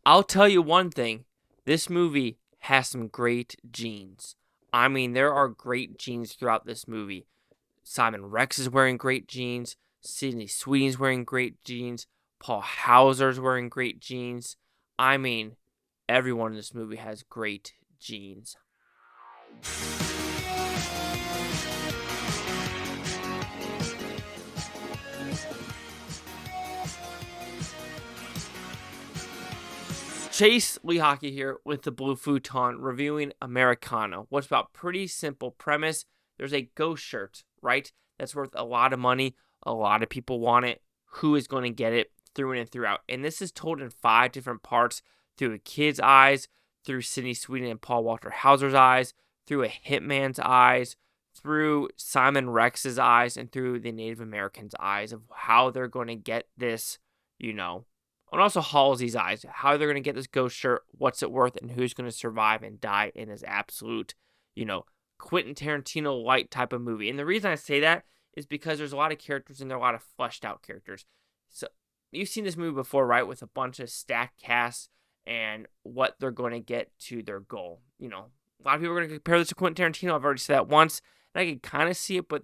I'll tell you one thing. This movie has some great genes. I mean, there are great genes throughout this movie. Simon Rex is wearing great jeans. Sydney Sweeney's wearing great jeans. Paul Hauser's wearing great jeans. I mean, everyone in this movie has great genes. Chase Lee Hockey here with the Blue Futon reviewing Americana. What's about pretty simple premise. There's a ghost shirt, right? That's worth a lot of money. A lot of people want it. Who is going to get it through and throughout? And this is told in 5 different parts through a kid's eyes, through Sydney Sweeney and Paul Walter Hauser's eyes, through a hitman's eyes, through Simon Rex's eyes, and through the Native Americans' eyes of how they're going to get this, and also Halsey's eyes, how they're going to get this ghost shirt, what's it worth, and who's going to survive and die in this absolute, Quentin Tarantino light type of movie. And the reason I say that is because there's a lot of characters and there are a lot of fleshed out characters. So you've seen this movie before, right? With a bunch of stacked casts and what they're going to get to their goal. A lot of people are going to compare this to Quentin Tarantino. I've already said that once, and I can kind of see it, but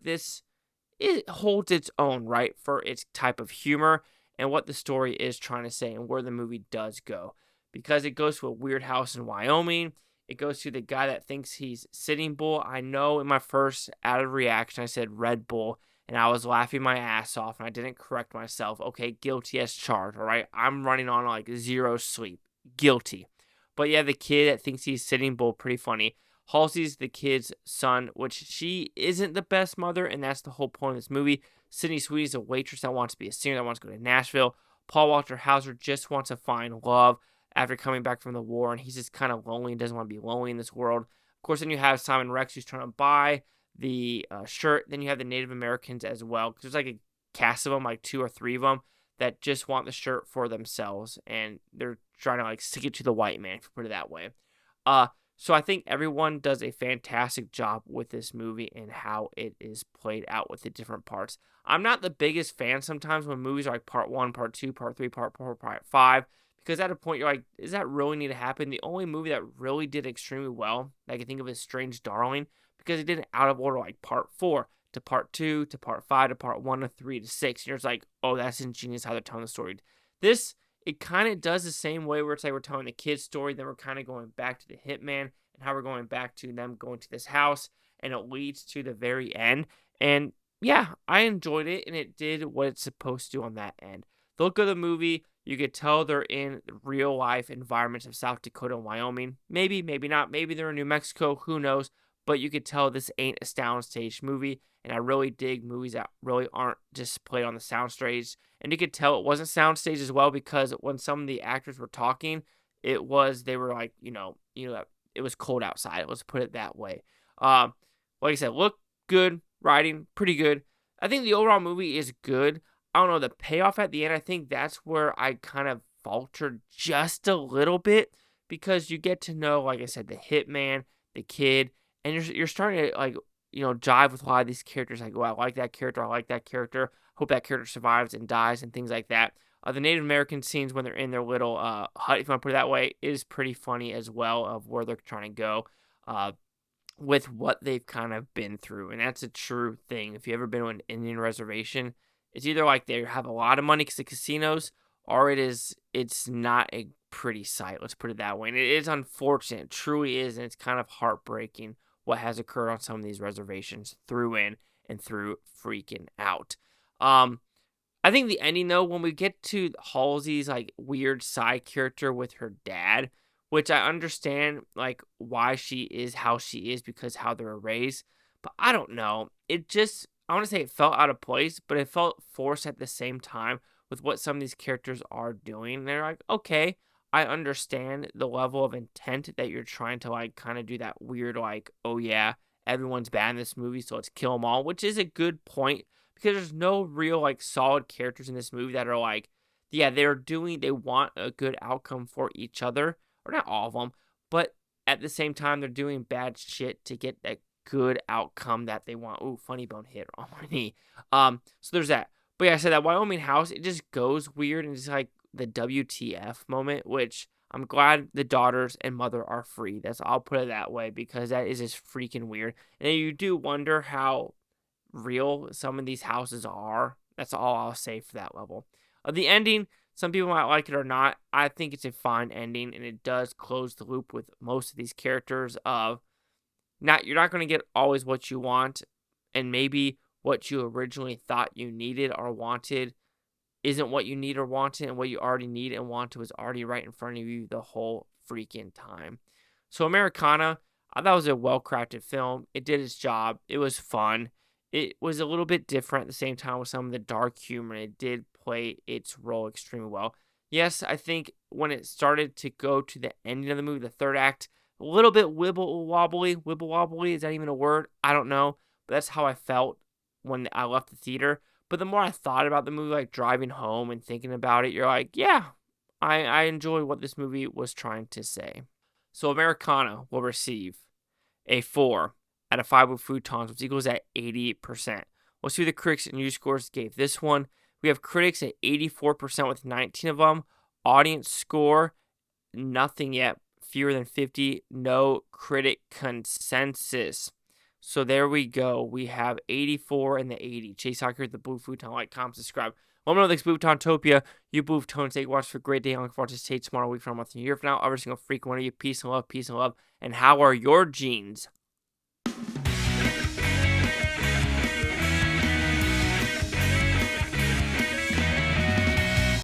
it holds its own, right, for its type of humor and what the story is trying to say and where the movie does go. Because it goes to a weird house in Wyoming. It goes to the guy that thinks he's Sitting Bull. I know in my first out of reaction I said Red Bull, and I was laughing my ass off, and I didn't correct myself. Okay, guilty as charged, all right? I'm running on like zero sleep. Guilty. But yeah, the kid that thinks he's Sitting Bull, pretty funny. Halsey's the kid's son, which she isn't the best mother, and that's the whole point of this movie. Sydney Sweeney's a waitress that wants to be a singer, that wants to go to Nashville. Paul Walter Hauser just wants to find love after coming back from the war, and he's just kind of lonely and doesn't want to be lonely in this world. Of course, then you have Simon Rex, who's trying to buy the shirt. Then you have the Native Americans as well, because there's like a cast of them, like 2 or 3 of them, that just want the shirt for themselves, and they're trying to like stick it to the white man, if you put it that way. So I think everyone does a fantastic job with this movie and how it is played out with the different parts. I'm not the biggest fan sometimes when movies are like part 1, part 2, part 3, part 4, part 5, because at a point you're like, does that really need to happen? The only movie that really did extremely well that I can think of is Strange Darling, because it did it out of order, like part 4 to part 2 to part 5 to part 1 to 3 to 6. And you're just like, oh, that's ingenious how they're telling the story. It kind of does the same way where it's like we're telling the kid's story, then we're kind of going back to the hitman and how we're going back to them going to this house, and it leads to the very end. And yeah, I enjoyed it, and it did what it's supposed to on that end. The look of the movie, you could tell they're in real life environments of South Dakota and Wyoming. Maybe, maybe not. Maybe they're in New Mexico. Who knows? But you could tell this ain't a soundstage movie, and I really dig movies that really aren't just played on the soundstage. And you could tell it wasn't soundstage as well, because when some of the actors were talking, they were like, it was cold outside. Let's put it that way. Like I said, look good, writing pretty good. I think the overall movie is good. I don't know, the payoff at the end, I think that's where I kind of faltered just a little bit, because you get to know, like I said, the hitman, the kid, and you're starting to like jive with a lot of these characters. Like, oh, I like that character. I like that character. Hope that character survives and dies and things like that. The Native American scenes when they're in their little hut, if you want to put it that way, is pretty funny as well, of where they're trying to go with what they've kind of been through. And that's a true thing. If you've ever been to an Indian reservation, it's either like they have a lot of money because of casinos, or it's not a pretty sight. Let's put it that way. And it is unfortunate. It truly is. And it's kind of heartbreaking what has occurred on some of these reservations through in and through freaking out. I think the ending, though, when we get to Halsey's like weird side character with her dad, which I understand like why she is how she is because how they were raised, but I don't know. I want to say it felt out of place, but it felt forced at the same time with what some of these characters are doing. They're like, okay, I understand the level of intent that you're trying to like kind of do that weird like, oh yeah, everyone's bad in this movie, so let's kill them all, which is a good point, because there's no real like solid characters in this movie that are like, yeah, they want a good outcome for each other, or not all of them, but at the same time they're doing bad shit to get that good outcome that they want. Ooh, funny bone hit on my knee. So there's that. But yeah, I said that Wyoming house, it just goes weird, and it's like the WTF moment, which I'm glad the daughters and mother are free. I'll put it that way, because that is just freaking weird. And then you do wonder how real some of these houses are. That's all I'll say for that level. The ending, some people might like it or not. I think it's a fine ending, and it does close the loop with most of these characters of you're not going to get always what you want, and maybe what you originally thought you needed or wanted isn't what you need or wanted, and what you already need and wanted was already right in front of you the whole freaking time. So Americana, I thought it was a well-crafted film. It did its job. It was fun. It was a little bit different at the same time with some of the dark humor. It did play its role extremely well. Yes, I think when it started to go to the ending of the movie, the third act, a little bit wibble wobbly. Is that even a word? I don't know. But that's how I felt when I left the theater. But the more I thought about the movie, like driving home and thinking about it, you're like, yeah, I enjoy what this movie was trying to say. So Americana will receive a 4 out of 5 with Futons, which equals at 80%. We'll see what the critics and user scores gave this one. We have critics at 84% with 19 of them. Audience score, nothing yet. Fewer than 50. No critic consensus. So there we go. We have 84 and the 80. Chase Hocker, the Blue Futon. Like, comment, subscribe. Let me know this Futontopia. You Blue Futon, take watch for a great day. I'm looking forward to stay tomorrow, week from a month, and a year from now. Every single freak one of you. Peace and love, peace and love. And how are your jeans?